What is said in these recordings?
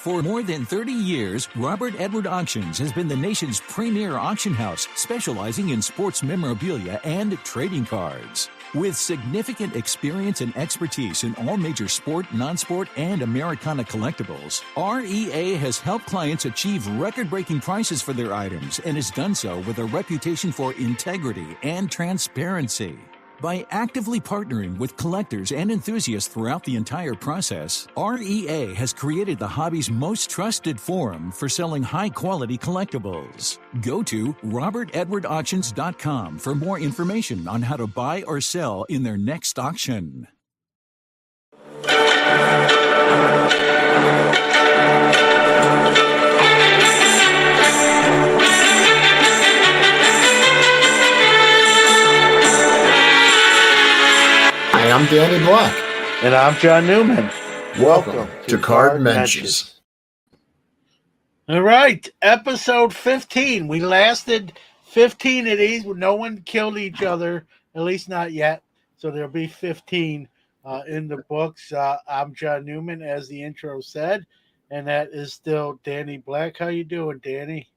For more than 30 years, Robert Edward Auctions has been the nation's premier auction house, specializing in sports memorabilia and trading cards. With significant experience and expertise in all major sport, non-sport, and Americana collectibles, REA has helped clients achieve record-breaking prices for their items and has done so with a reputation for integrity and transparency. By actively partnering with collectors and enthusiasts throughout the entire process, REA has created the hobby's most trusted forum for selling high-quality collectibles. Go to robertedwardauctions.com for more information on how to buy or sell in their next auction. Hi, I'm Danny Black. And I'm John Newman. Welcome to Card Mentions. All right, episode 15. We lasted 15 of these. No one killed each other, at least not yet. So there'll be 15 in the books. I'm John Newman, as the intro said, and that is still Danny Black. How you doing, Danny?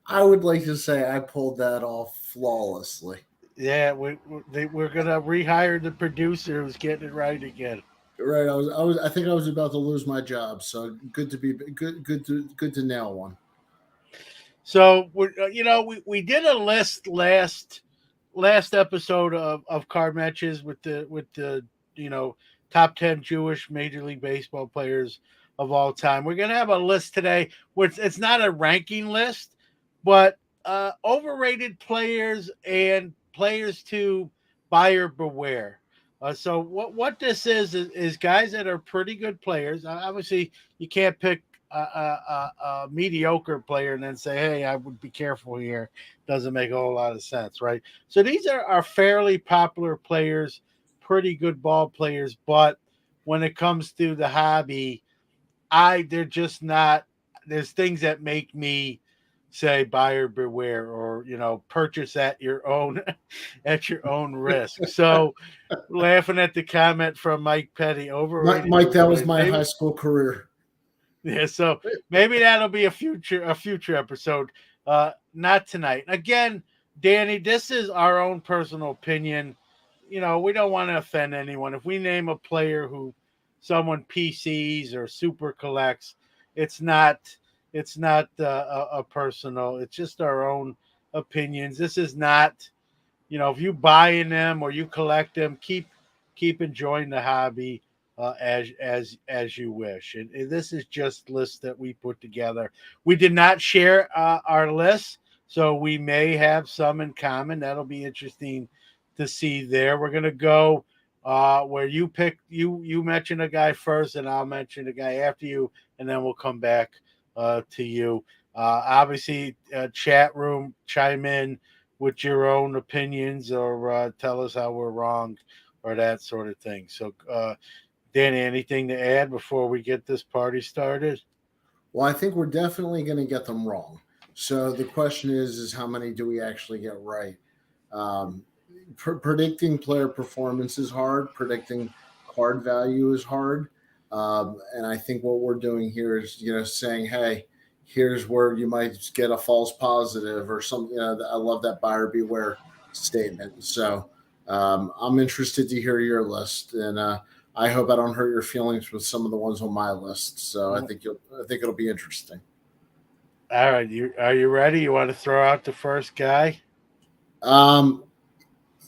I would like to say I pulled that off flawlessly. Yeah, we're gonna rehire the producer who's getting it right again. Right, I think I was about to lose my job, so good to nail one. So we did a list last episode of Card Matches with the top 10 Jewish Major League Baseball players of all time. We're gonna have a list today which it's not a ranking list, but overrated players and players to buyer beware. So what this is guys that are pretty good players. Obviously, you can't pick a mediocre player and then say, hey, I would be careful here. Doesn't make a whole lot of sense, right? So these are fairly popular players, pretty good ball players, but when it comes to the hobby, they're just not. There's things that make me say buyer beware, or purchase at your own risk. So laughing at the comment from Mike Petty, Mike, that was my high school career. Yeah, so maybe that'll be a future episode. Not tonight. Again, Danny, this is our own personal opinion. We don't want to offend anyone. If we name a player who someone PCs or super collects, it's not a personal. It's just our own opinions. This is not, if you buy in them or you collect them, keep enjoying the hobby as you wish. And this is just lists that we put together. We did not share our lists, so we may have some in common. That'll be interesting to see there. We're gonna go where you pick. You mention a guy first, and I'll mention a guy after you, and then we'll come back to you. Obviously, chat room, chime in with your own opinions, or tell us how we're wrong, or that sort of thing. So, Danny, anything to add before we get this party started? Well, I think we're definitely going to get them wrong. So the question is how many do we actually get right? Predicting player performance is hard. Predicting card value is hard. And I think what we're doing here is, saying, hey, here's where you might get a false positive or something. I love that buyer beware statement. So I'm interested to hear your list, and I hope I don't hurt your feelings with some of the ones on my list. So I think it'll be interesting. All right, are you ready? You want to throw out the first guy?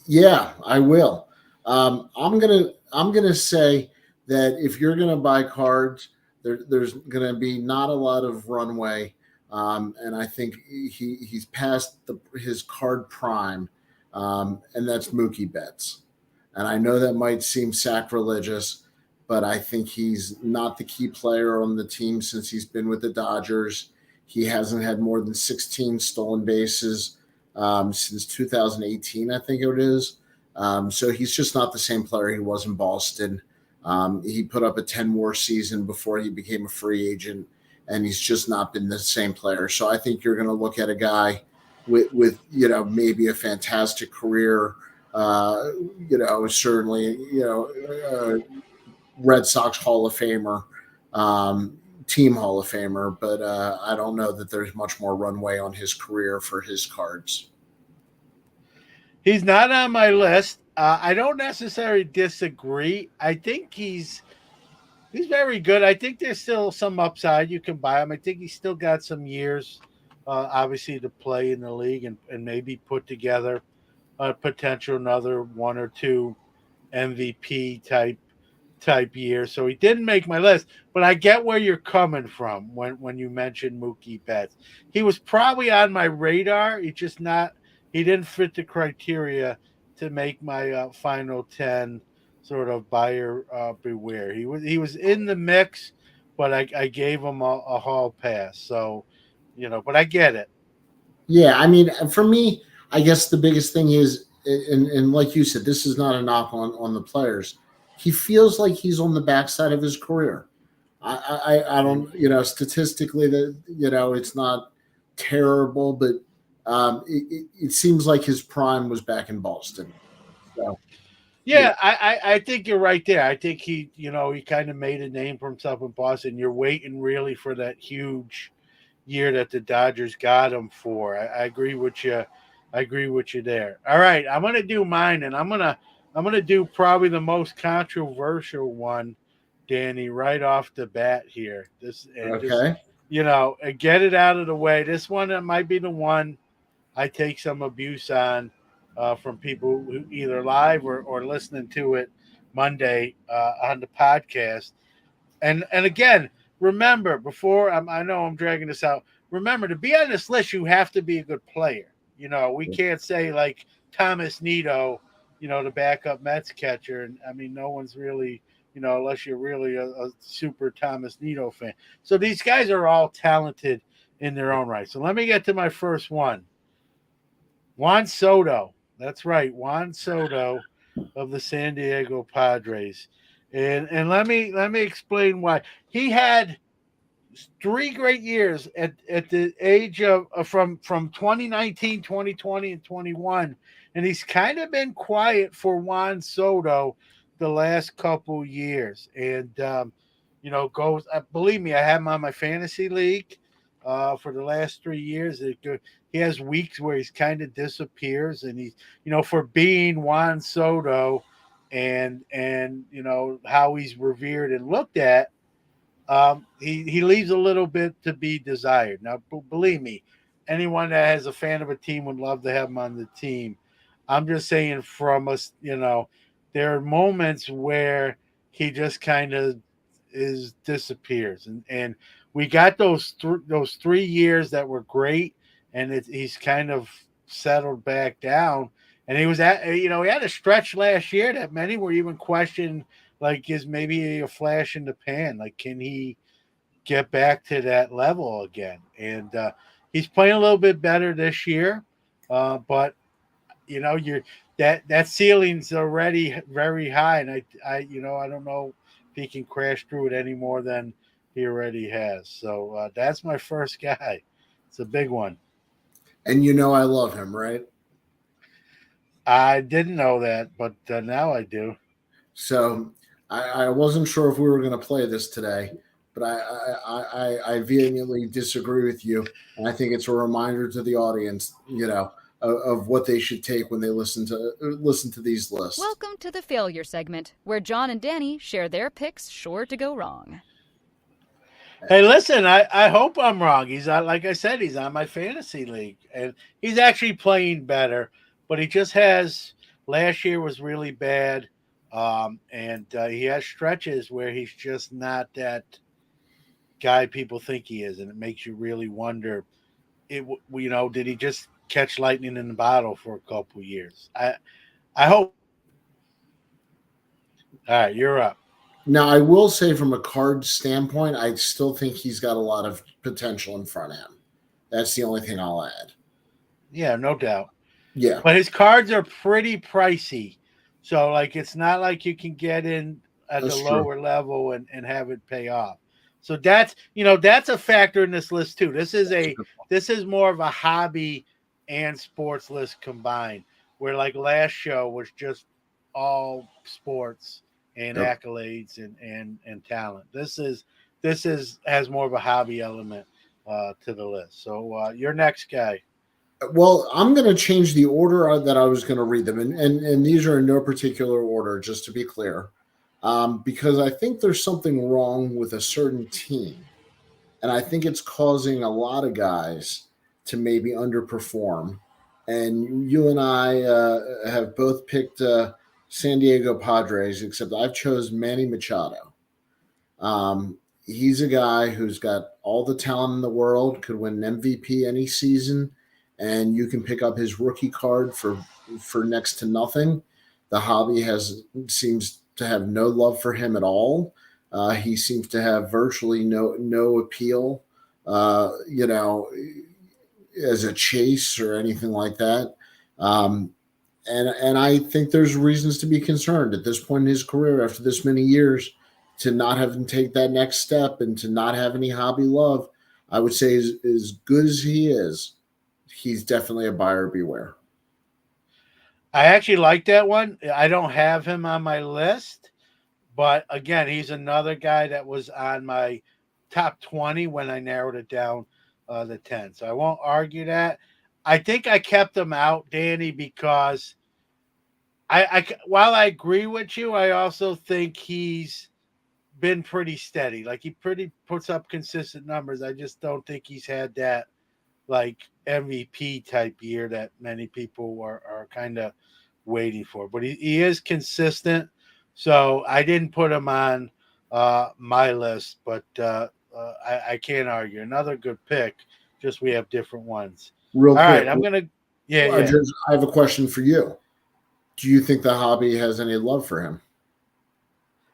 Yeah, I will. I'm gonna say that if you're going to buy cards, there's going to be not a lot of runway, and I think he's past his card prime, and that's Mookie Betts. And I know that might seem sacrilegious, but I think he's not the key player on the team since he's been with the Dodgers. He hasn't had more than 16 stolen bases since 2018, I think it is. So he's just not the same player he was in Boston. He put up a 10-WAR season before he became a free agent, and he's just not been the same player. So I think you're going to look at a guy with maybe a fantastic career, certainly, Red Sox Hall of Famer, team Hall of Famer, but I don't know that there's much more runway on his career for his cards. He's not on my list. I don't necessarily disagree. I think he's very good. I think there's still some upside. You can buy him. I think he's still got some years, obviously, to play in the league and maybe put together a potential another one or two MVP type year. So he didn't make my list, but I get where you're coming from when you mentioned Mookie Betts. He was probably on my radar. He didn't fit the criteria to make my final 10 sort of buyer beware. He was in the mix, but I gave him a hall pass. So, but I get it. Yeah, I mean, for me, I guess the biggest thing is, and like you said, this is not a knock on the players. He feels like he's on the backside of his career. I don't, statistically that, it's not terrible, but it seems like his prime was back in Boston. So, Yeah, I think you're right there. I think he kind of made a name for himself in Boston. You're waiting really for that huge year that the Dodgers got him for. I agree with you. I agree with you there. All right, I'm gonna do mine, and I'm gonna do probably the most controversial one, Danny, right off the bat here. okay. And get it out of the way. This one that might be the one I take some abuse on from people who either live or listening to it Monday on the podcast. And again, remember I know I'm dragging this out. Remember, to be on this list, you have to be a good player. We can't say like Thomas Nido, the backup Mets catcher. And I mean, no one's really, unless you're really a super Thomas Nido fan. So these guys are all talented in their own right. So let me get to my first one. Juan Soto. That's right, Juan Soto of the San Diego Padres. And let me explain why. He had 3 great years at the age of from 2019, 2020, and 21. And he's kind of been quiet for Juan Soto the last couple years. And believe me, I have him on my fantasy league for the last 3 years. He has weeks where he's kind of disappears, and he's for being Juan Soto and how he's revered and looked at, he leaves a little bit to be desired. Now, believe me, anyone that has a fan of a team would love to have him on the team. I'm just saying from us, there are moments where he just kind of disappears, and we got those 3 years that were great, and he's kind of settled back down. And he was he had a stretch last year that many were even questioning, like, is maybe a flash in the pan? Like, can he get back to that level again? And he's playing a little bit better this year, but that ceiling's already very high, and I don't know if he can crash through it any more than he already has. So that's my first guy. It's a big one. And I love him, right? I didn't know that, but now I do. So I wasn't sure if we were going to play this today, but I vehemently disagree with you, and I think it's a reminder to the audience, of what they should take when they listen to these lists. Welcome to the failure segment, where John and Danny share their picks sure to go wrong. Hey, listen, I hope I'm wrong. He's like I said, he's on my fantasy league, and he's actually playing better, but he just has – last year was really bad, and he has stretches where he's just not that guy people think he is, and it makes you really wonder, did he just catch lightning in the bottle for a couple years? I hope. All right, you're up. Now, I will say from a card standpoint, I still think he's got a lot of potential in front of him. That's the only thing I'll add. Yeah, no doubt. Yeah. But his cards are pretty pricey. So, like, it's not like you can get in at the lower level and have it pay off. So that's a factor in this list too. This is more of a hobby and sports list combined, where like last show was just all sports and accolades and talent. This this has more of a hobby element to the list. So your next guy. Well, I'm going to change the order that I was going to read them, and these are in no particular order, just to be clear, because I think there's something wrong with a certain team, and I think it's causing a lot of guys to maybe underperform. And you and I have both picked San Diego Padres, except I've chose Manny Machado. He's a guy who's got all the talent in the world, could win an MVP any season, and you can pick up his rookie card for next to nothing. The hobby seems to have no love for him at all. He seems to have virtually no appeal, as a chase or anything like that. And I think there's reasons to be concerned at this point in his career, after this many years, to not have him take that next step and to not have any hobby love. I would say as good as he is, he's definitely a buyer beware. I actually like that one. I don't have him on my list, but again, he's another guy that was on my top 20 when I narrowed it down to 10. So I won't argue that. I think I kept him out, Danny, because while I agree with you, I also think he's been pretty steady. Like, he pretty puts up consistent numbers. I just don't think he's had that like MVP type year that many people are kind of waiting for. But he is consistent. So I didn't put him on my list, but I can't argue. Another good pick. Just we have different ones. Real All quick, right, I'm gonna. Yeah, yeah. I have a question for you. Do you think the hobby has any love for him?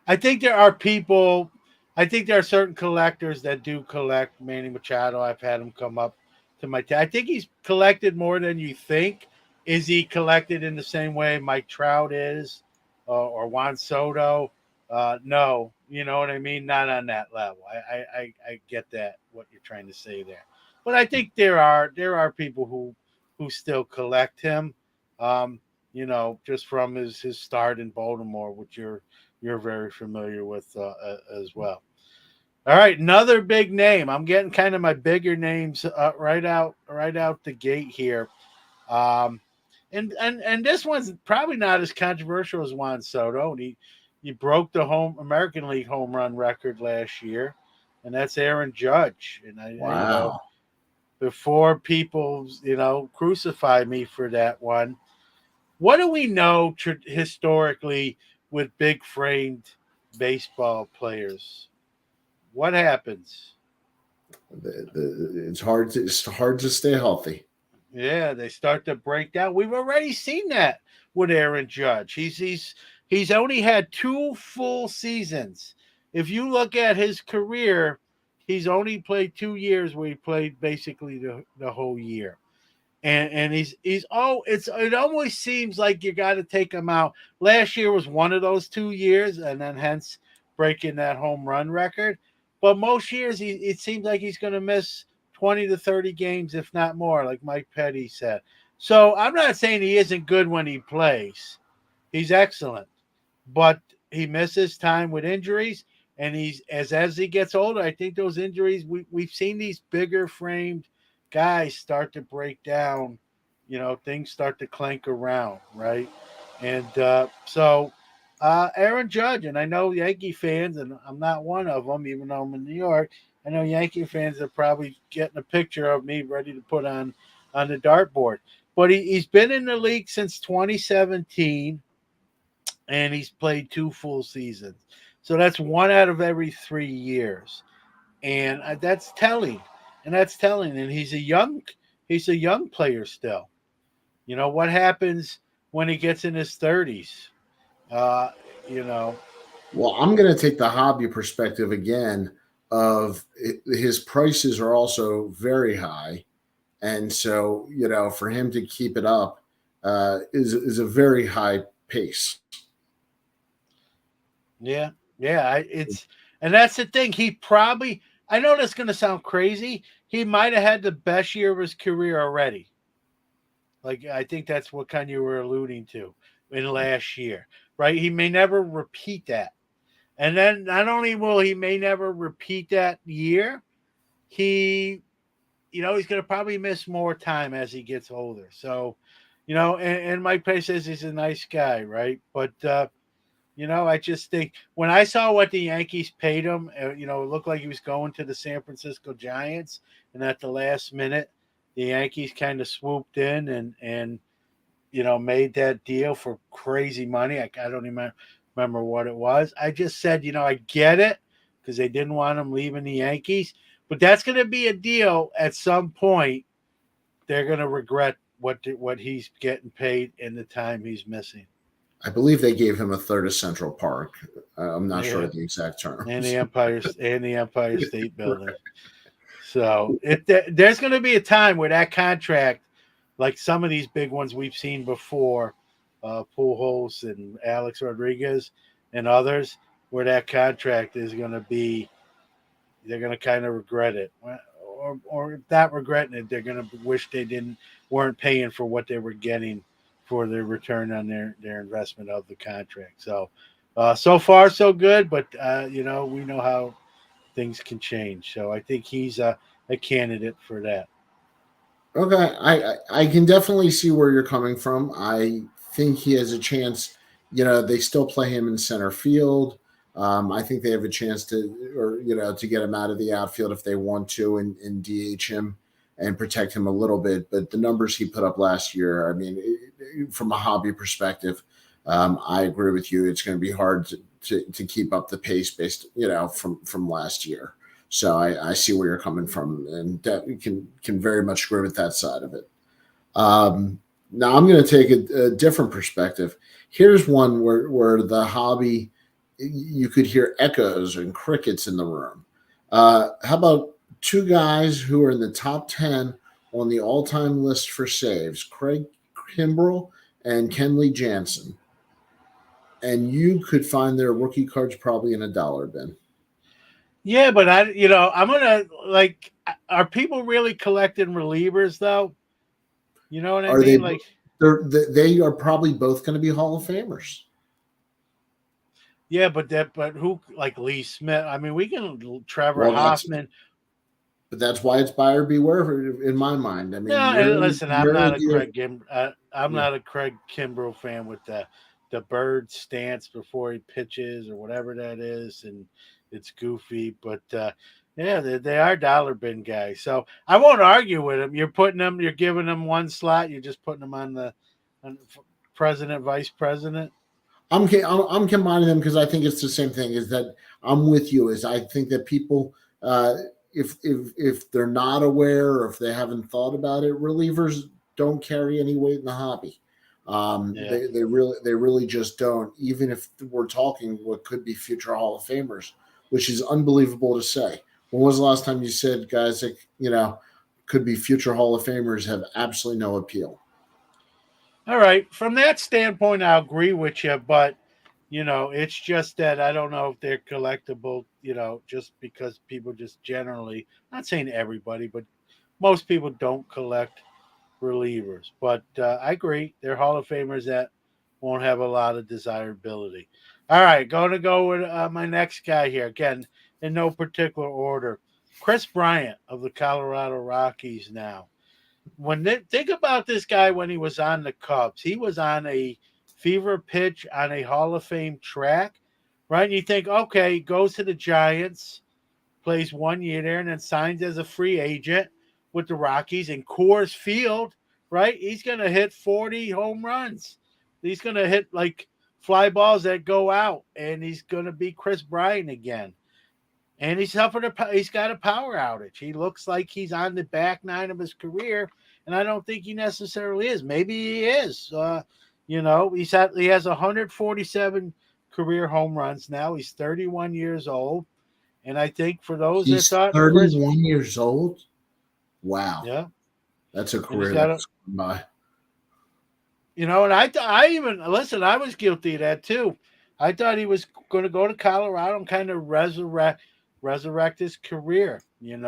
I think there are people. I think there are certain collectors that do collect Manny Machado. I've had him come up to my. I think he's collected more than you think. Is he collected in the same way Mike Trout is, or Juan Soto? No, you know what I mean. Not on that level. I get that what you're trying to say there, but I think there are people who still collect him. Just from his start in Baltimore, which you're very familiar with as well. All right, another big name. I'm getting kind of my bigger names right out the gate here. And this one's probably not as controversial as Juan Soto. He broke the American League home run record last year, and that's Aaron Judge. And Wow. before people crucify me for that one, what do we know historically with big framed baseball players? What happens? It's hard to stay healthy. Yeah, they start to break down. We've already seen that with Aaron Judge. He's only had 2 full seasons. If you look at his career, he's only played 2 years where he played basically the whole year. And it almost seems like you got to take him out. Last year was one of those 2 years, and then hence breaking that home run record. But most years, it seems like he's going to miss 20 to 30 games, if not more, like Mike Petty said. So I'm not saying he isn't good when he plays. He's excellent. But he misses time with injuries, and as he gets older, I think those injuries, we've seen these bigger framed guys start to break down, things start to clank around, right? And so Aaron Judge, and I know Yankee fans, and I'm not one of them, even though I'm in New York, I know Yankee fans are probably getting a picture of me ready to put on the dartboard. But he's been in the league since 2017, and he's played 2 full seasons. So that's 1 out of every 3 years. And that's telling. And he's a young player still. What happens when he gets in his 30s? Well, I'm going to take the hobby perspective again of his prices are also very high. And so, for him to keep it up is a very high pace. Yeah. And that's the thing. I know that's going to sound crazy. He might have had the best year of his career already. Like, I think that's what kind you were alluding to in last year, right? He may never repeat that. And then not only will he may never repeat that year, he, he's going to probably miss more time as he gets older. So, and Mike Pay says he's a nice guy, right? But, I just think when I saw what the Yankees paid him, it looked like he was going to the San Francisco Giants. And at the last minute, the Yankees kind of swooped in and made that deal for crazy money. I don't even remember what it was. I just said, I get it because they didn't want him leaving the Yankees. But that's going to be a deal at some point. They're going to regret what he's getting paid and the time he's missing. I believe they gave him a third of Central Park. I'm not sure of the exact terms. And the Empire State Building. So there's going to be a time where that contract, like some of these big ones we've seen before, Pujols and Alex Rodriguez and others, where that contract is going to be, they're going to kind of regret it. Or if not regretting it, they're going to wish they weren't paying for what they were getting for their return on their investment of the contract. So, so far so good, but we know how things can change. So I think he's a candidate for that. Okay, I can definitely see where you're coming from. I think he has a chance. They still play him in center field. I think they have a chance to get him out of the outfield if they want to and DH him and protect him a little bit. But the numbers he put up last year, I mean, from a hobby perspective, I agree with you. It's going to be hard to keep up the pace based, from last year. So I see where you're coming from, and can very much agree with that side of it. Now I'm going to take a different perspective. Here's one where the hobby, you could hear echoes and crickets in the room. How about two guys who are in the top 10 on the all-time list for saves, Craig Kimbrell and Kenley Jansen? And you could find their rookie cards probably in a dollar bin. Yeah, but I'm going to, are people really collecting relievers, though? You know what I mean? They are probably both going to be Hall of Famers. Yeah, but who, like Lee Smith? I mean, we can Trevor Hoffman. But that's why it's buyer beware in my mind. I mean, listen, I'm not a Craig Kimbrell fan with the bird stance before he pitches or whatever that is, and it's goofy. But they are dollar bin guys. So I won't argue with them. You're giving them one slot. You're just putting them on president, vice president. I'm combining them because I think it's the same thing. Is that I'm with you? Is I think that people, if they're not aware or if they haven't thought about it, relievers don't carry any weight in the hobby. They really just don't. Even if we're talking what could be future Hall of Famers, which is unbelievable to say. When was the last time you said guys that could be future Hall of Famers have absolutely no appeal? All right. From that standpoint, I agree with you, but it's just that I don't know if they're collectible, just because people just generally, not saying everybody, but most people don't collect relievers. But I agree. They're Hall of Famers that won't have a lot of desirability. All right. Going to go with my next guy here. Again, in no particular order. Kris Bryant of the Colorado Rockies now. Think about this guy when he was on the Cubs. He was on a fever pitch on a Hall of Fame track, right? And you think, okay, goes to the Giants, plays 1 year there, and then signs as a free agent with the Rockies in Coors Field, right? He's going to hit 40 home runs. He's going to hit fly balls that go out, and he's going to be Kris Bryant again. And he's got a power outage. He looks like he's on the back nine of his career, and I don't think he necessarily is. Maybe he is. He has 147 career home runs now. He's 31 years old, and I think for those he's that thought 31 years old. Wow. Yeah, that's a career that's gone by. And I even listen. I was guilty of that too. I thought he was going to go to Colorado and kind of resurrect his career, and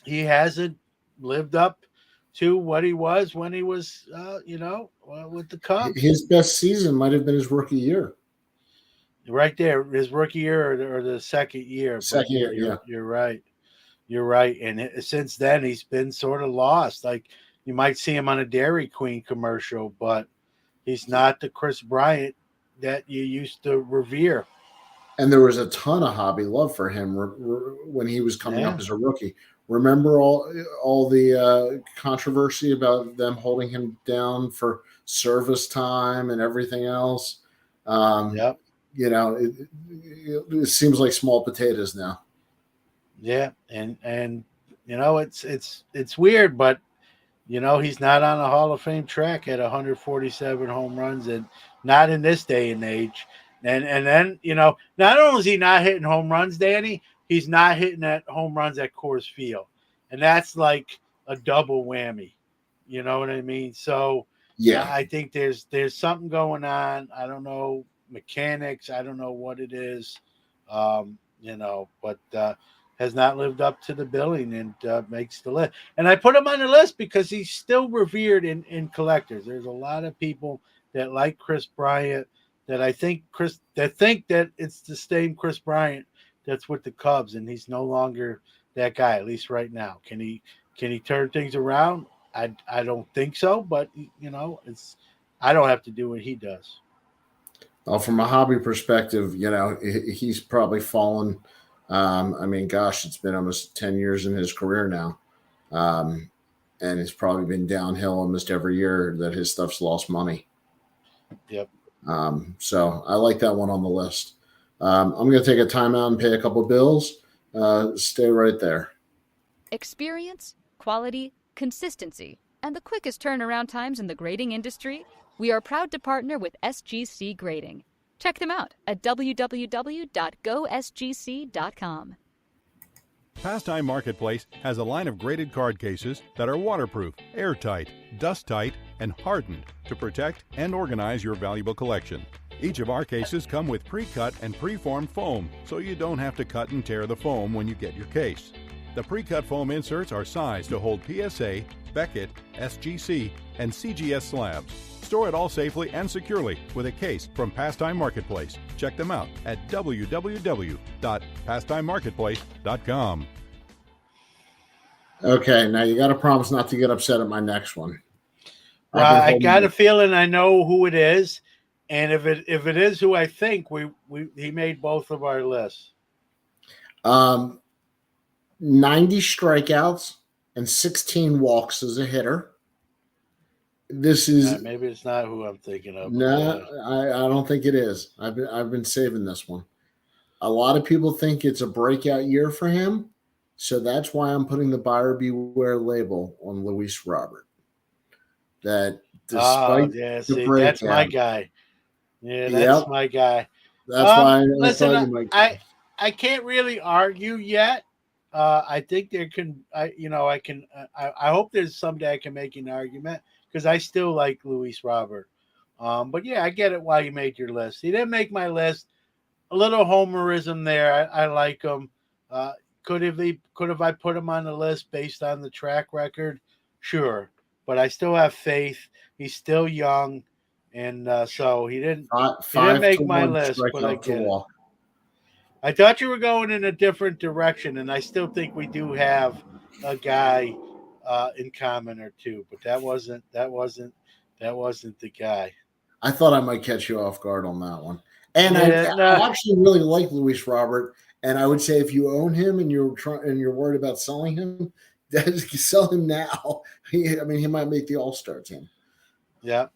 he hasn't lived up to what he was when he was, with the Cubs. His best season might have been his rookie year. Right there, his rookie year or the second year. But Second year, yeah. You're right. You're right. And since then, he's been sort of lost. Like you might see him on a Dairy Queen commercial, but he's not the Chris Bryant that you used to revere. And there was a ton of hobby love for him when he was coming up Yeah. as a rookie. Remember all the controversy about them holding him down for service time and everything else. Yep. You know, it seems like small potatoes now. Yeah. And it's weird, but he's not on a Hall of Fame track at 147 home runs, and not in this day and age. And then, not only is he not hitting home runs, Danny, he's not hitting that home runs at Coors Field. And that's like a double whammy. You know what I mean? So Yeah. I think there's something going on. I don't know mechanics. I don't know what it is. But has not lived up to the billing and makes the list. And I put him on the list because he's still revered in collectors. There's a lot of people that like Chris Bryant that I think that it's the same Chris Bryant that's with the Cubs, and he's no longer that guy, at least right now. Can he turn things around? I don't think so, but I don't have to do what he does. Well, from a hobby perspective, he's probably fallen. It's been almost 10 years in his career now. And it's probably been downhill almost every year that his stuff's lost money. Yep. So I like that one on the list. I'm going to take a timeout and pay a couple bills. Stay right there. Experience, quality, consistency, and the quickest turnaround times in the grading industry? We are proud to partner with SGC Grading. Check them out at www.gosgc.com. Pastime Marketplace has a line of graded card cases that are waterproof, airtight, dust-tight, and hardened to protect and organize your valuable collection. Each of our cases come with pre-cut and pre-formed foam, so you don't have to cut and tear the foam when you get your case. The pre-cut foam inserts are sized to hold PSA, Beckett, SGC, and CGS slabs. Store it all safely and securely with a case from Pastime Marketplace. Check them out at www.pastimemarketplace.com. Okay, now you got to promise not to get upset at my next one. I got a feeling I know who it is, and if it is who I think, he made both of our lists. 90 strikeouts and 16 walks as a hitter. This is maybe it's not who I'm thinking of. No, I don't think it is. I've been saving this one. A lot of people think it's a breakout year for him, so that's why I'm putting the buyer beware label on Luis Robert. That despite the breakout, that's my guy. Yeah, that's my guy. That's why I can't really argue yet. I think there can. I hope there's someday I can make an argument, because I still like Luis Robert. But yeah, I get it why you made your list. He didn't make my list. A little homerism there. I like him. Could I put him on the list based on the track record? Sure. But I still have faith. He's still young. And so he didn't make my list, but I get it. I thought you were going in a different direction, and I still think we do have a guy in common or two, but that wasn't the guy. I thought I might catch you off guard on that one. And I actually really like Luis Robert, and I would say if you own him and you're worried about selling him, sell him now. He might make the All-Star team. Yeah,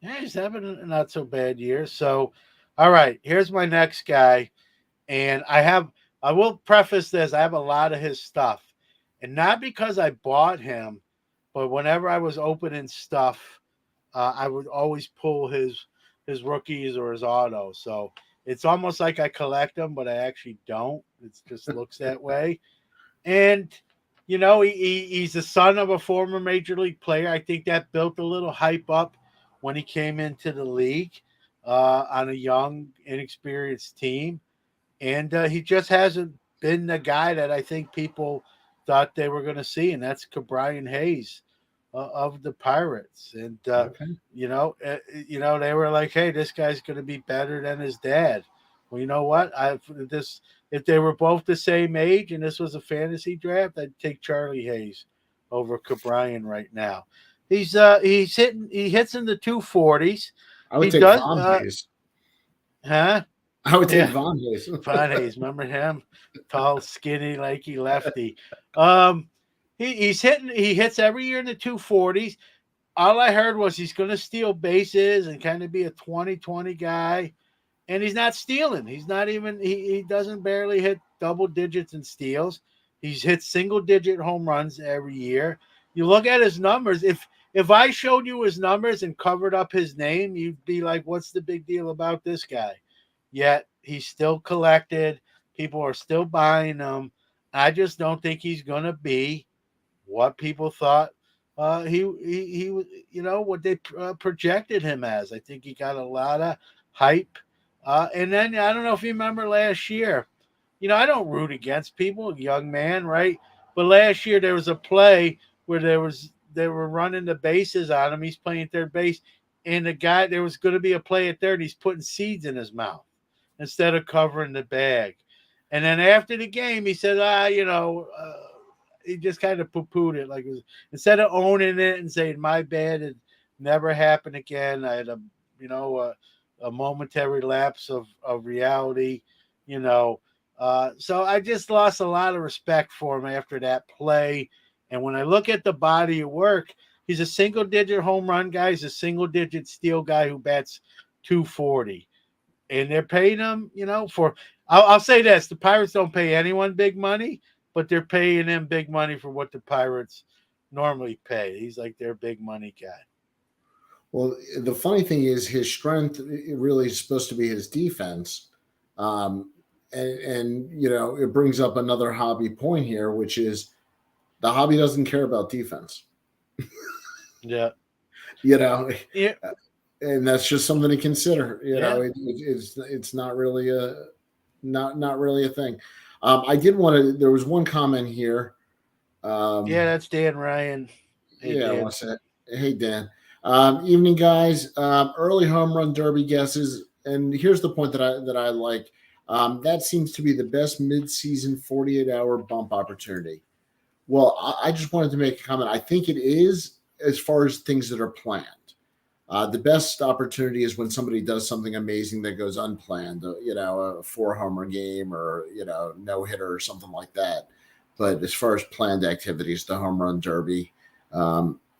he's having a not so bad year. So, all right, here's my next guy, and I will preface this: I have a lot of his stuff. And not because I bought him, but whenever I was opening stuff, I would always pull his rookies or his autos. So it's almost like I collect them, but I actually don't. It just looks that way. And, he's the son of a former major league player. I think that built a little hype up when he came into the league on a young, inexperienced team. And he just hasn't been the guy that I think people thought they were going to see, and that's Ke'Bryan Hayes. of the Pirates. And Okay. they were like, "Hey, this guy's going to be better than his dad." Well, you know what? If they were both the same age and this was a fantasy draft, I'd take Charlie Hayes over Cabrian right now. He hits in the 240s. I would He take does, Von Hayes. huh? I would take Yeah. Von Hayes. Von Hayes, remember him? Tall, skinny, lanky lefty. He hits every year in the 240s. All I heard was he's going to steal bases and kind of be a 20-20 guy. And he's not stealing. He's not even, he doesn't barely hit double digits in steals. He's hit single digit home runs every year. You look at his numbers. If I showed you his numbers and covered up his name, you'd be like, what's the big deal about this guy? Yet he's still collected. People are still buying him. I just don't think he's going to be what people thought he what they projected him as. I think he got a lot of hype. And then I don't know if you remember last year. I don't root against people, young man, right? But last year there was a play where they were running the bases on him. He's playing third base, and there was going to be a play at third. He's putting seeds in his mouth instead of covering the bag. And then after the game, he said, he just kind of poo-pooed it. Like, instead of owning it and saying, my bad, it never happened again. I had a momentary lapse of reality, So I just lost a lot of respect for him after that play. And when I look at the body of work, he's a single-digit home run guy. He's a single-digit steal guy who bats 240. And they're paying him, I'll say this. The Pirates don't pay anyone big money, but they're paying him big money for what the Pirates normally pay. He's like their big money guy. Well, the funny thing is his strength really is supposed to be his defense. And it brings up another hobby point here, which is the hobby doesn't care about defense. Yeah. Yeah. And that's just something to consider. It's not really not really a thing. I did want to. There was one comment here. That's Dan Ryan. Hey, Dan. What's that? Hey, Dan. Evening, guys. Early home run derby guesses, and here's the point that I like. That seems to be the best mid-season 48-hour bump opportunity. Well, I just wanted to make a comment. I think it is as far as things that are planned. The best opportunity is when somebody does something amazing that goes unplanned, a 4-homer game or, no hitter or something like that. But as far as planned activities, the home run derby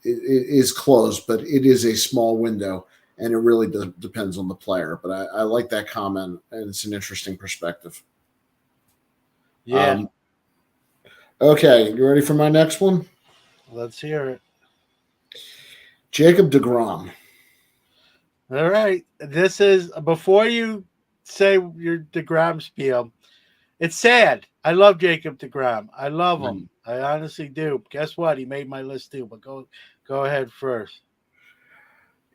it is close, but it is a small window and it really depends on the player. But I like that comment and it's an interesting perspective. Yeah. Okay. You ready for my next one? Let's hear it. Jacob deGrom. All right. This is, before you say your deGrom spiel, it's sad. I love Jacob deGrom. I love him. I honestly do. Guess what? He made my list too, but go ahead first.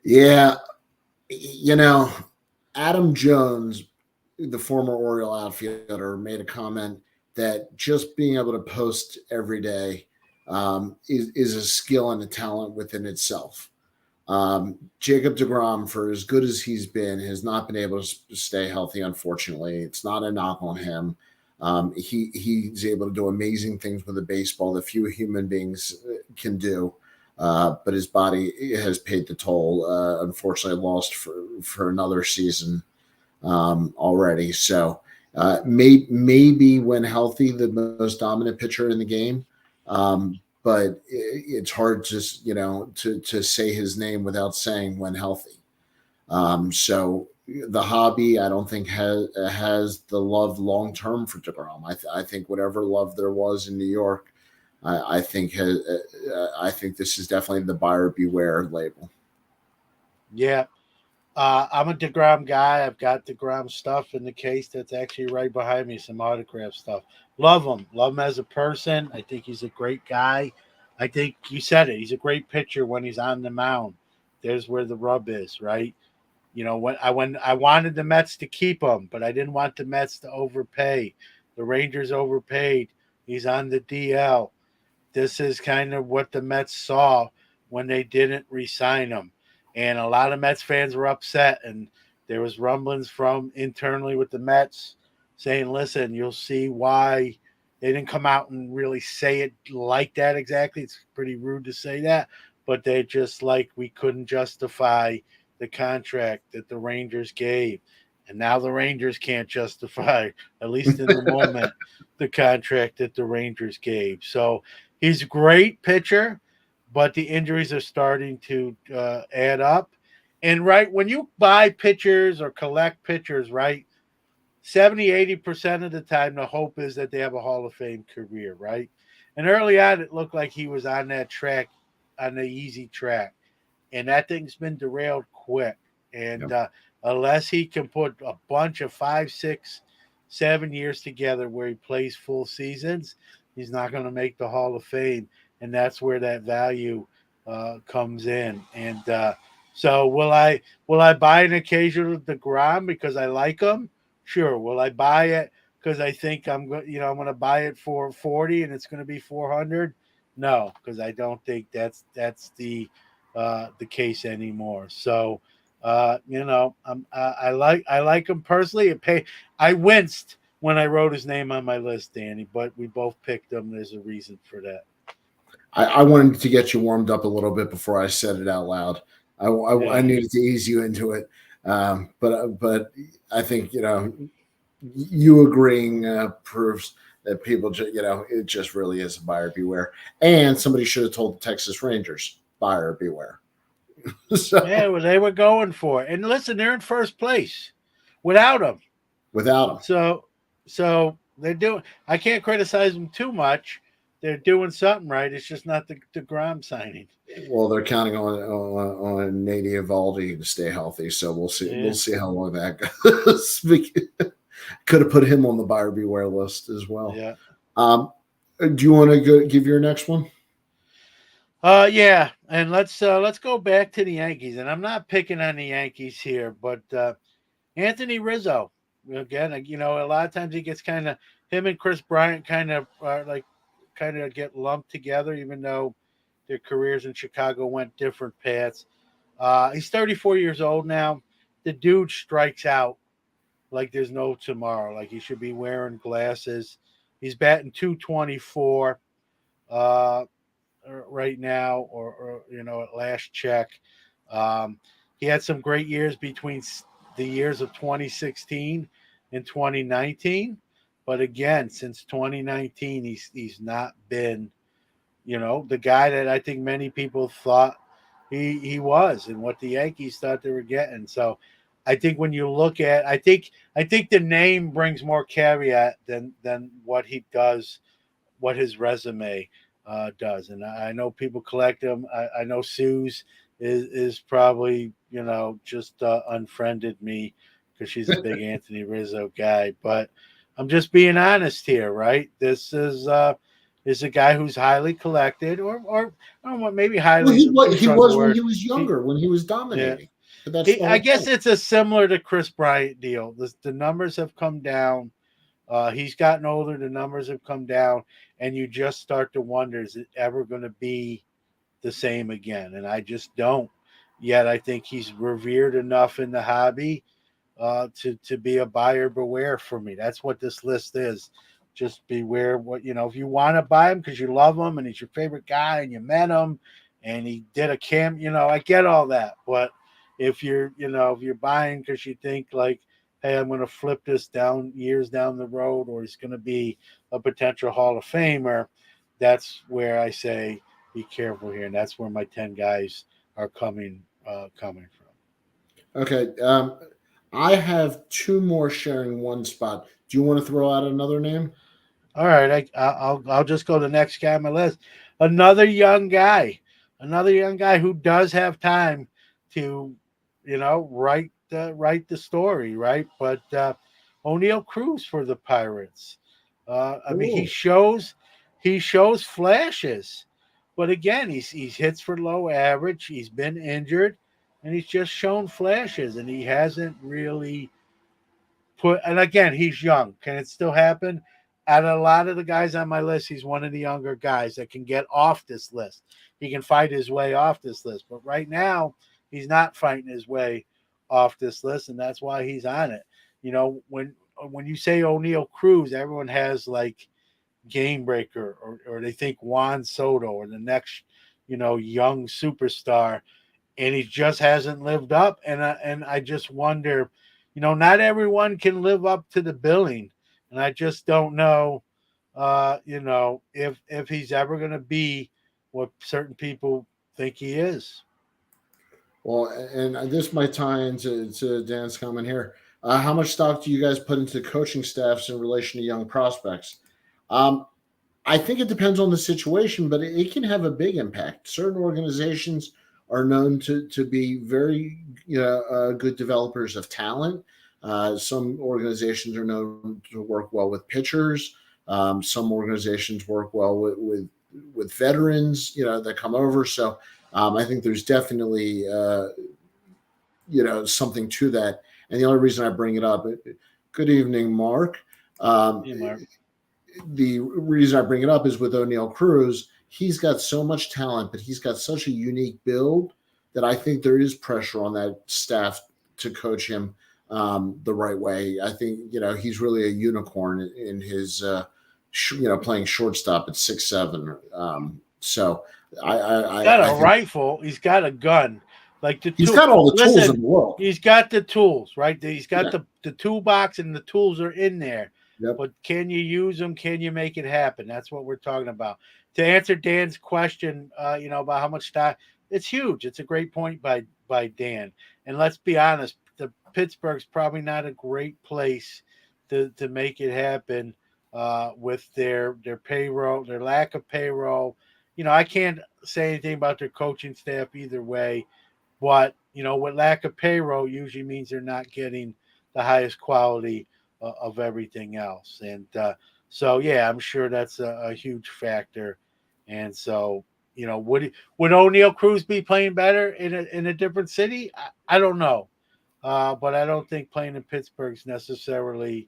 Yeah. Adam Jones, the former Oriole outfielder, made a comment that just being able to post every day is a skill and a talent within itself. Jacob deGrom, for as good as he's been, has not been able to stay healthy, unfortunately. It's not a knock on him. He's able to do amazing things with a baseball that few human beings can do. But his body has paid the toll. Unfortunately, lost for another season already. So maybe when healthy, the most dominant pitcher in the game. But it's hard to say his name without saying when healthy. So the hobby, I don't think has the love long term for deGrom. I think whatever love there was in New York, I think this is definitely the buyer beware label. Yeah. I'm a deGrom guy. I've got deGrom stuff in the case that's actually right behind me, some autograph stuff. Love him as a person. I think he's a great guy. I think you said it. He's a great pitcher when he's on the mound. There's where the rub is, right? When I wanted the Mets to keep him, but I didn't want the Mets to overpay. The Rangers overpaid. He's on the DL. This is kind of what the Mets saw when they didn't re-sign him. And a lot of Mets fans were upset, and there was rumblings from internally with the Mets saying, listen, you'll see why they didn't come out and really say it like that exactly. It's pretty rude to say that, but they just like we couldn't justify the contract that the Rangers gave. And now the Rangers can't justify, at least in the moment, the contract that the Rangers gave. So he's a great pitcher, but the injuries are starting to add up. And right when you buy pitchers or collect pitchers, right, 70-80% of the time, the hope is that they have a Hall of Fame career, right? And early on, it looked like he was on that track, on the easy track. And that thing's been derailed quick. And unless he can put a bunch of 5, 6, 7 years together where he plays full seasons, he's not going to make the Hall of Fame. And that's where that value comes in. And so will I buy an occasional DeGrom because I like him? Sure. Will I buy it because I think I'm going to buy it for 40 and it's going to be 400? No, because I don't think that's the case anymore. So I like him personally. I winced when I wrote his name on my list, Danny, but we both picked him. There's a reason for that. I wanted to get you warmed up a little bit before I said it out loud. I needed to ease you into it. But I think, you agreeing proves that people, it just really is a buyer beware. And somebody should have told the Texas Rangers, buyer beware. So, yeah, well, they were going for it. And listen, they're in first place without him. So they're doing. I can't criticize them too much. They're doing something right. It's just not the DeGrom signing. Well, they're counting on Nate Eovaldi to stay healthy, so we'll see. Yeah. We'll see how long that goes. Could have put him on the buyer beware list as well. Yeah. Do you want to give your next one? Yeah, and let's go back to the Yankees. And I'm not picking on the Yankees here, but Anthony Rizzo. Again, a lot of times he gets him and Chris Bryant kind of get lumped together, even though their careers in Chicago went different paths. He's 34 years old now. The dude strikes out like there's no tomorrow. Like he should be wearing glasses. He's batting .224 right now, or at last check. He had some great years between the years of 2016 and 2019. But again, since 2019, he's not been, the guy that I think many people thought he was, and what the Yankees thought they were getting. So I think when you look at, I think the name brings more caveat than what he does, what his resume does. And I know people collect him. I know Suze is probably, just unfriended me because she's a big Anthony Rizzo guy. But I'm just being honest here, right? This is a guy who's highly collected, or I don't know, maybe highly. Well, he was when he was younger, when he was dominating. Yeah. I guess it's a similar to Chris Bryant deal. The numbers have come down. He's gotten older. The numbers have come down, and you just start to wonder: is it ever going to be the same again? And I just don't. Yet I think he's revered enough in the hobby to be a buyer beware for me. That's what this list is. Just beware what, if you want to buy him because you love him and he's your favorite guy and you met him and he did a I get all that. But if you're buying because you think like, hey, I'm going to flip this years down the road, or he's going to be a potential Hall of Famer, that's where I say be careful here. And that's where my 10 guys are coming from. Okay. I have 2 more sharing one spot. Do you want to throw out another name? All right. I'll just go to the next guy on my list. Another young guy who does have time to, write the story, right? But O'Neal Cruz for the Pirates. I mean, he shows flashes, but again, he's hits for low average. He's been injured, and he's just shown flashes, and he hasn't really and again, he's young. Can it still happen? out of a lot of the guys on my list, he's one of the younger guys that can get off this list. He can fight his way off this list. But right now, he's not fighting his way off this list, and that's why he's on it. You know, when you say O'Neal Cruz, everyone has like game breaker, or they think Juan Soto or the next, young superstar, and he just hasn't lived up. And I just wonder, not everyone can live up to the billing, and I just don't know, if he's ever going to be what certain people think he is. Well, and this might tie into Dan's comment here. How much stock do you guys put into coaching staffs in relation to young prospects? I think it depends on the situation, but it can have a big impact. Certain organizations are known to be very good developers of talent. Some organizations are known to work well with pitchers. Some organizations work well with veterans, that come over. So I think there's definitely something to that. And the only reason I bring it up, good evening, Mark. Hey, Mark. The reason I bring it up is with O'Neal Cruz, he's got so much talent, but he's got such a unique build that I think there is pressure on that staff to coach him the right way. I think, he's really a unicorn in his, playing shortstop at 6'7". So he's got a rifle. He's got a gun. Like he's got all the tools in the world. He's got the tools, right? He's got the toolbox, and the tools are in there. Yep. But can you use them? Can you make it happen? That's what we're talking about. To answer Dan's question, about how much stock, it's huge. It's a great point by Dan. And let's be honest, the Pittsburgh's probably not a great place to make it happen with their payroll, their lack of payroll. I can't say anything about their coaching staff either way. But, with lack of payroll usually means they're not getting the highest quality of everything else. And I'm sure that's a huge factor. And so, would O'Neal Cruz be playing better in a different city? I don't know. But I don't think playing in Pittsburgh is necessarily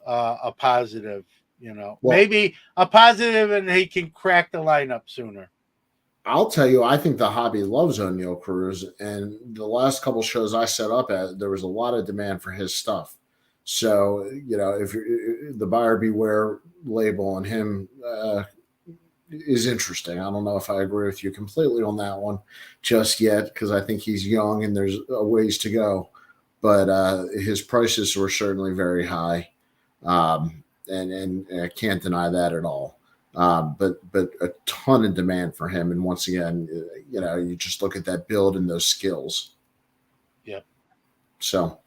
a positive, Well, maybe a positive, and he can crack the lineup sooner. I'll tell you, I think the hobby loves O'Neal Cruz, and the last couple shows I set up at, there was a lot of demand for his stuff. So, if the buyer beware label on him is interesting. I don't know if I agree with you completely on that one just yet, because I think he's young and there's a ways to go. But his prices were certainly very high, and I can't deny that at all. But a ton of demand for him. And once again, you just look at that build and those skills. Yep. So,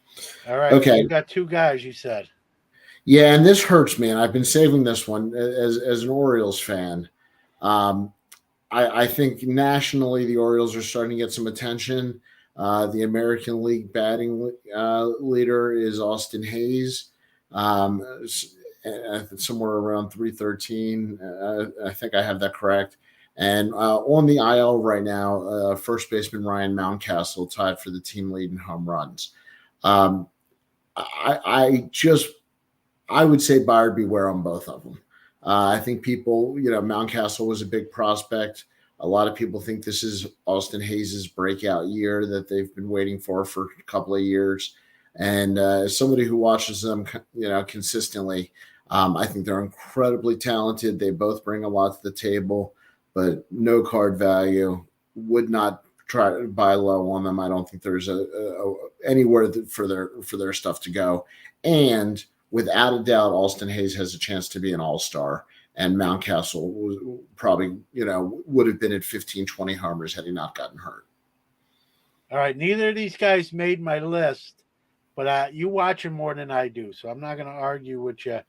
all right. Okay. You got two guys, you said. Yeah, and this hurts me, and I've been saving this one as an Orioles fan. I think nationally the Orioles are starting to get some attention. The American League batting leader is Austin Hayes. Somewhere around 313. I think I have that correct. And on the IL right now, first baseman Ryan Mountcastle tied for the team lead in home runs. I would say buyer beware on both of them. I think people, Mountcastle was a big prospect. A lot of people think this is Austin Hayes' breakout year that they've been waiting for a couple of years. And as somebody who watches them, consistently, I think they're incredibly talented. They both bring a lot to the table, but no card value. Would not try to buy low on them. I don't think there's anywhere for their stuff to go. And without a doubt, Austin Hayes has a chance to be an all-star. And Mountcastle was probably, would have been at 15, 20 homers had he not gotten hurt. All right. Neither of these guys made my list, but you watch him more than I do, so I'm not going to argue with you.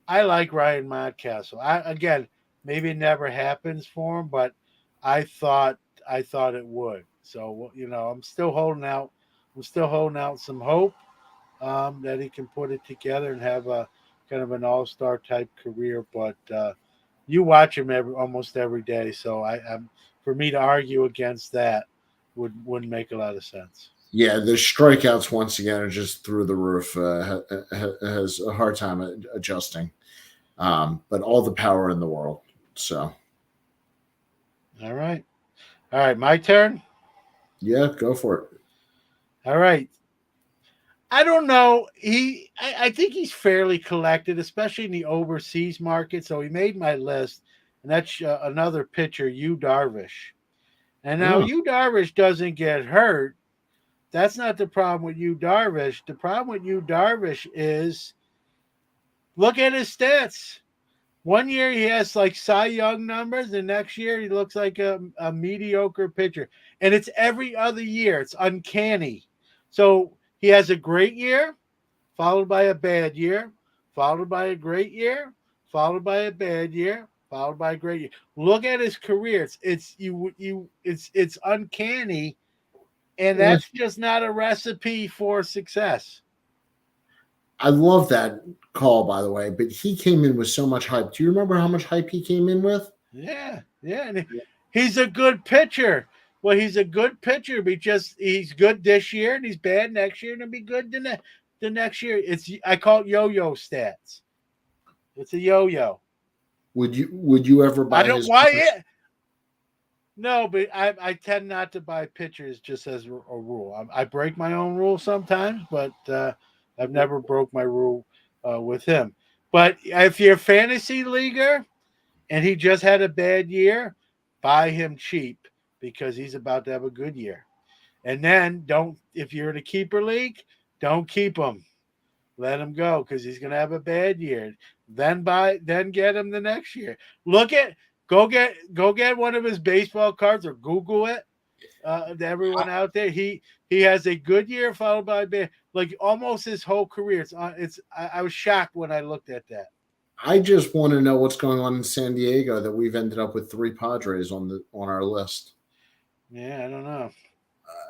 I like Ryan Mountcastle. Again, maybe it never happens for him, but I thought it would. So, I'm still holding out. I'm still holding out some hope that he can put it together and have a kind of an all-star type career. But you watch him almost every day, so for me to argue against that wouldn't make a lot of sense. Yeah, the strikeouts once again are just through the roof. Has a hard time adjusting. But all the power in the world. So, All right. All right. My turn. yeah, go for it. All right. I don't know. I think he's fairly collected, especially in the overseas market. So he made my list, and that's another pitcher, Yu Darvish. And now Oh, Yu Darvish doesn't get hurt. That's not the problem with Yu Darvish. The problem with Yu Darvish is look at his stats. One year he has like Cy Young numbers, the next year he looks like a mediocre pitcher. And it's every other year. It's uncanny. So he has a great year, followed by a bad year, followed by a great year, followed by a bad year, followed by a great year. Look at his career. It's uncanny, and yeah. that's just not a recipe for success. I love that call, by the way. But he came in with so much hype. Do you remember how much hype he came in with? Yeah, yeah. And he's a good pitcher. Well, he's a good pitcher, but he's good this year and he's bad next year, and he'll be good the next year. I call it yo-yo stats. It's a yo-yo. Would you ever buy I don't his why cards? it. No, but I tend not to buy pitchers just as a rule. I break my own rule sometimes, but I've never broke my rule with him. But if you're a fantasy leaguer and he just had a bad year, buy him cheap because he's about to have a good year. And then if you're in a keeper league, don't keep him. Let him go because he's going to have a bad year. Then get him the next year. Go get one of his baseball cards or Google it. To everyone out there, he has a good year followed by a bad, like almost his whole career. I was shocked when I looked at that. I just want to know what's going on in San Diego that we've ended up with 3 Padres on our list. Yeah, I don't know.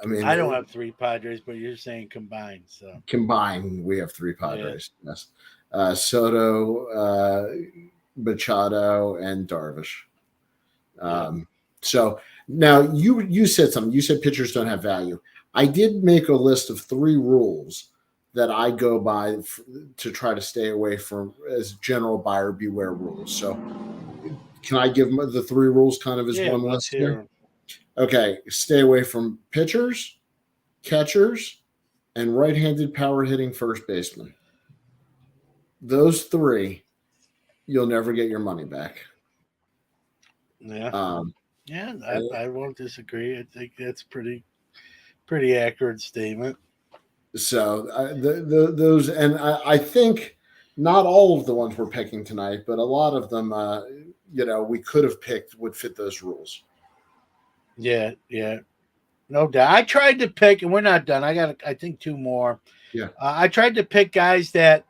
I mean, I don't have 3 Padres, but you're saying combined. So combined, we have 3 Padres. Yeah. Yes, Soto, Machado, and Darvish. So now you said something. You said pitchers don't have value. I did make a list of 3 rules that I go by to try to stay away from as general buyer beware rules. So can I give the 3 rules kind of as one list here? Okay, stay away from pitchers, catchers, and right-handed power hitting first baseman. Those 3, you'll never get your money back. Yeah. I won't disagree. I think that's pretty accurate statement. So those, and I think not all of the ones we're picking tonight, but a lot of them, we could have picked would fit those rules. Yeah, no doubt. I tried to pick, and we're not done. I got, I think, 2 more. Yeah, I tried to pick guys that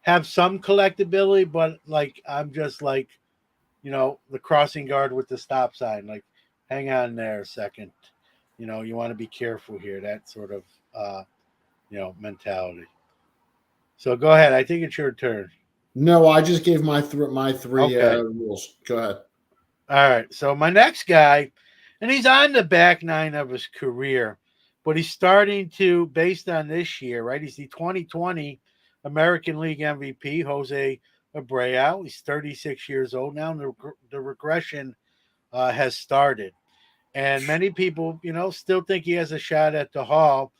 have some collectability, but like I'm just like, the crossing guard with the stop sign. Like, hang on there a second. You want to be careful here. That sort of, mentality. So go ahead. I think it's your turn. No, I just gave my 3 Okay. rules. Go ahead. All right. So my next guy, and he's on the back 9 of his career, but he's starting to, based on this year, right? He's the 2020 American League MVP, Jose Abreu. He's 36 years old now, and the regression has started. And many people, still think he has a shot at the Hall,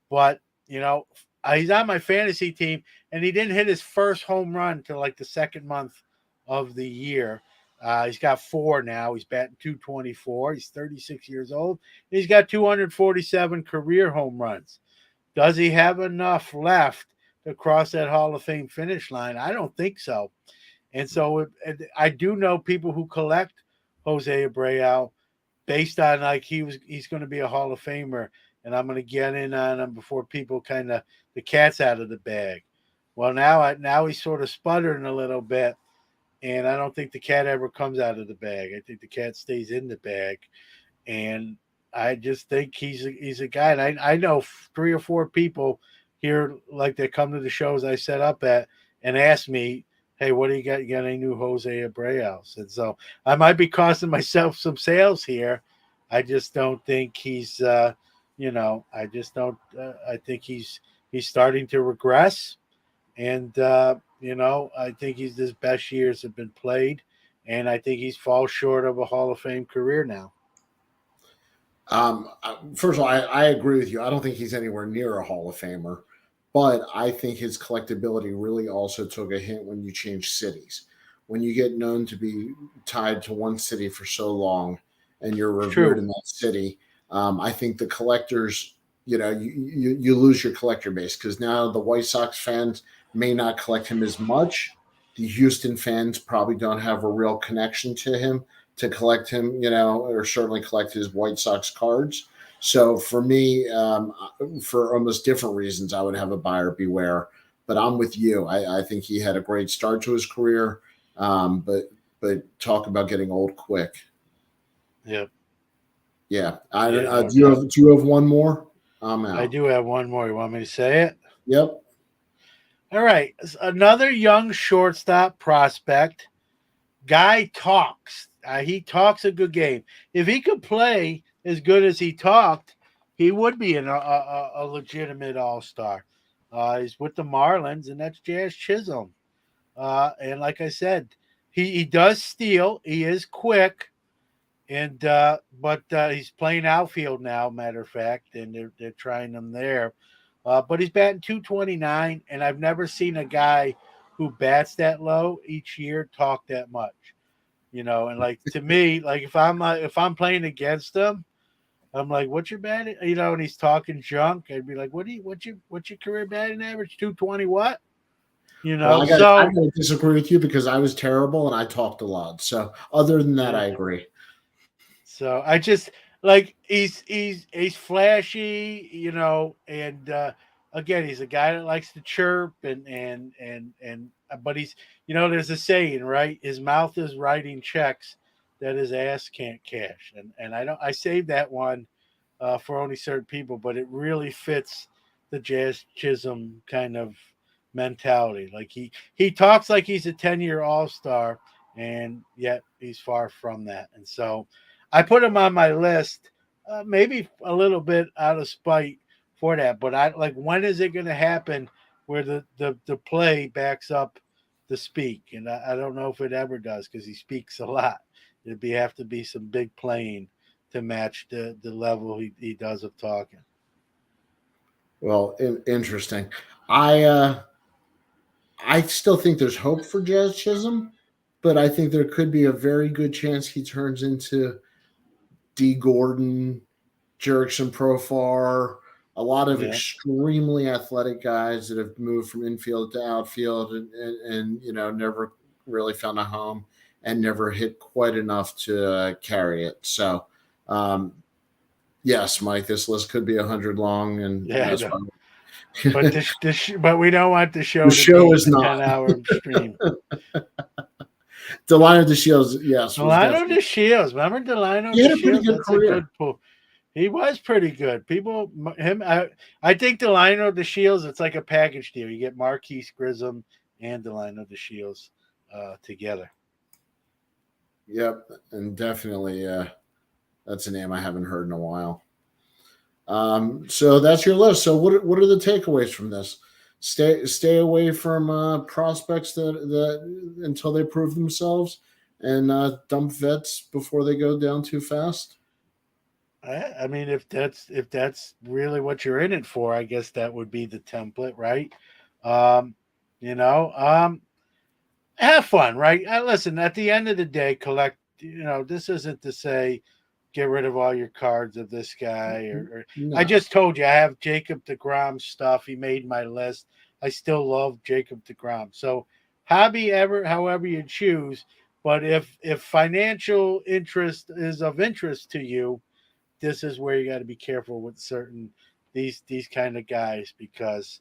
but, he's on my fantasy team, and he didn't hit his first home run till like the second month of the year. He's got 4 now. He's batting .224. He's 36 years old. He's got 247 career home runs. Does he have enough left to cross that Hall of Fame finish line? I don't think so. And so I do know people who collect Jose Abreu based on like he's going to be a Hall of Famer, and I'm going to get in on him before people kind of the cat's out of the bag. Well, now he's sort of sputtering a little bit. And I don't think the cat ever comes out of the bag. I think the cat stays in the bag. And I just think he's a guy. And I know 3 or 4 people here, like they come to the shows I set up at and ask me, hey, what do you got? You got any new Jose Abreu? And so I might be costing myself some sales here. I just don't think he's, I think he's starting to regress. And, You know, I think his best years have been played, and I think he's falls short of a Hall of Fame career now. First of all, I agree with you. I don't think he's anywhere near a Hall of Famer, but I think his collectability really also took a hint when you change cities. When you get known to be tied to one city for so long and you're It's revered true. in that city, I think the collectors, you lose your collector base because now the White Sox fans may not collect him as much. The Houston fans probably don't have a real connection to him to collect him, or certainly collect his White Sox cards. So for me, for almost different reasons, I would have a buyer beware. But I'm with you. I think he had a great start to his career, but talk about getting old quick. Yep. Yeah. Yeah, no Do you have one more? I'm out. I do have one more. You want me to say it? Yep. All right. Another young shortstop prospect. Guy talks. He talks a good game. If he could play as good as he talked, he would be a legitimate all-star. He's with the Marlins, and that's Jazz Chisholm. And like I said, he does steal. He is quick, and but he's playing outfield now. Matter of fact, and they're trying him there. But he's batting 229, and I've never seen a guy who bats that low each year talk that much. And like to me, like if I'm playing against him, I'm like, what's your batting? And he's talking junk. I'd be like, what's your career batting average? 220 what? Well, I So got to disagree with you because I was terrible and I talked a lot. So other than that, yeah. I agree. So I just like he's flashy, and again he's a guy that likes to chirp and but he's there's a saying, right? His mouth is writing checks that his ass can't cash, and I saved that one for only certain people, but it really fits the Jazz Chisholm kind of mentality. Like he talks like he's a 10-year all-star, and yet he's far from that, and so. I put him on my list, maybe a little bit out of spite for that. But I like, when is it going to happen where the play backs up the speak? And I don't know if it ever does because he speaks a lot. Have to be some big playing to match the level he does of talking. Well, interesting. I still think there's hope for Jazz Chisholm, but I think there could be a very good chance he turns into D. Gordon, Jerickson Profar, a lot of extremely athletic guys that have moved from infield to outfield and never really found a home and never hit quite enough to carry it. So, yes, Mike, this list could be 100 long, and that's why. But we don't want the show. The show is not 10-hour stream. Delino DeShields, yes. Delino DeShields. Remember Delino DeShields? He had a pretty good career. He was pretty good. I think Delino DeShields, it's like a package deal. You get Marquise Grissom and Delino DeShields together. Yep, and definitely that's a name I haven't heard in a while. So that's your list. So what are the takeaways from this? Stay away from prospects that until they prove themselves, and dump vets before they go down too fast. I mean, if that's really what you're in it for, I guess that would be the template, right? Have fun, right? Listen, at the end of the day, collect. This isn't to say get rid of all your cards of this guy. Or no. I just told you I have Jacob deGrom stuff. He made my list. I still love Jacob deGrom. So however you choose. But if financial interest is of interest to you, this is where you got to be careful with certain these kind of guys, because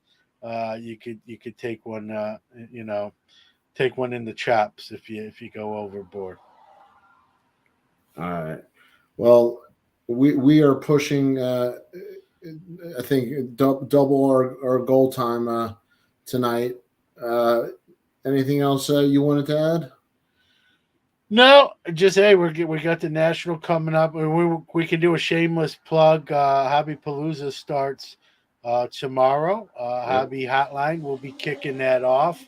you could take one in the chops if you go overboard. All right. Well, we are pushing. I think double our goal time tonight. Anything else you wanted to add? No, just we got the National coming up. We can do a shameless plug. Hobby Palooza starts tomorrow. Hobby Hotline will be kicking that off.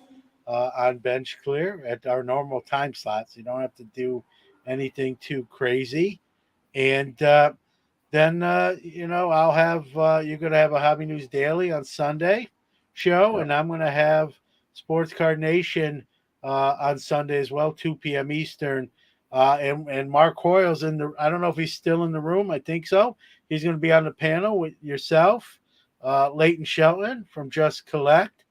on Bench Clear at our normal time slots. You don't have to do anything too crazy. And then, I'll have you're going to have a Hobby News Daily on Sunday show, and I'm going to have Sports Card Nation on Sunday as well, 2 p.m. Eastern. And Mark Hoyle's in the. I don't know if he's still in the room. I think so. He's going to be on the panel with yourself, Leighton Shelton from Just Collect,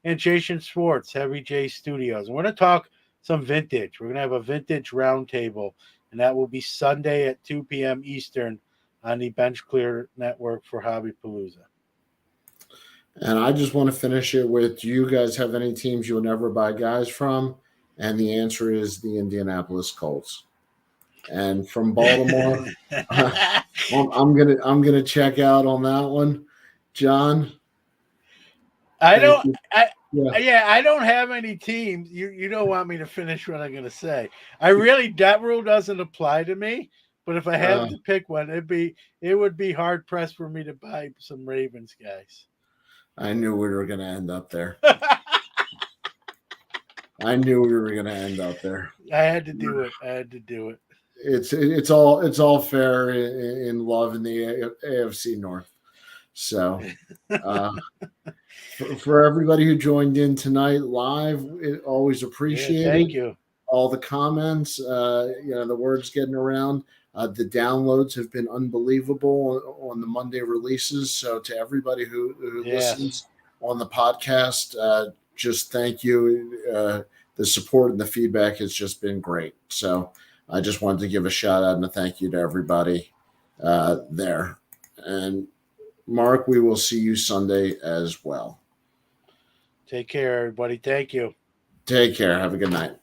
and Jason Sports, Heavy J Studios. And we're going to talk some vintage. We're going to have a vintage roundtable, and that will be Sunday at 2 p.m. Eastern on the Bench Clear Network for Hobby Palooza. And I just want to finish it with, do you guys have any teams you will never buy guys from? And the answer is the Indianapolis Colts. And from Baltimore, I'm gonna check out on that one, John. I don't have any teams. You don't want me to finish what I'm going to say. That rule doesn't apply to me. But if I had to pick one, it would be hard pressed for me to buy some Ravens guys. I knew we were going to end up there. I knew we were going to end up there. I had to do it. It's all fair in love in the AFC North. So, for everybody who joined in tonight live, always appreciate it. Thank you. All the comments, the words getting around. The downloads have been unbelievable on the Monday releases. So to everybody who listens on the podcast, just thank you. The support and the feedback has just been great. So I just wanted to give a shout out and a thank you to everybody there. And Mark, we will see you Sunday as well. Take care, everybody. Thank you. Take care. Have a good night.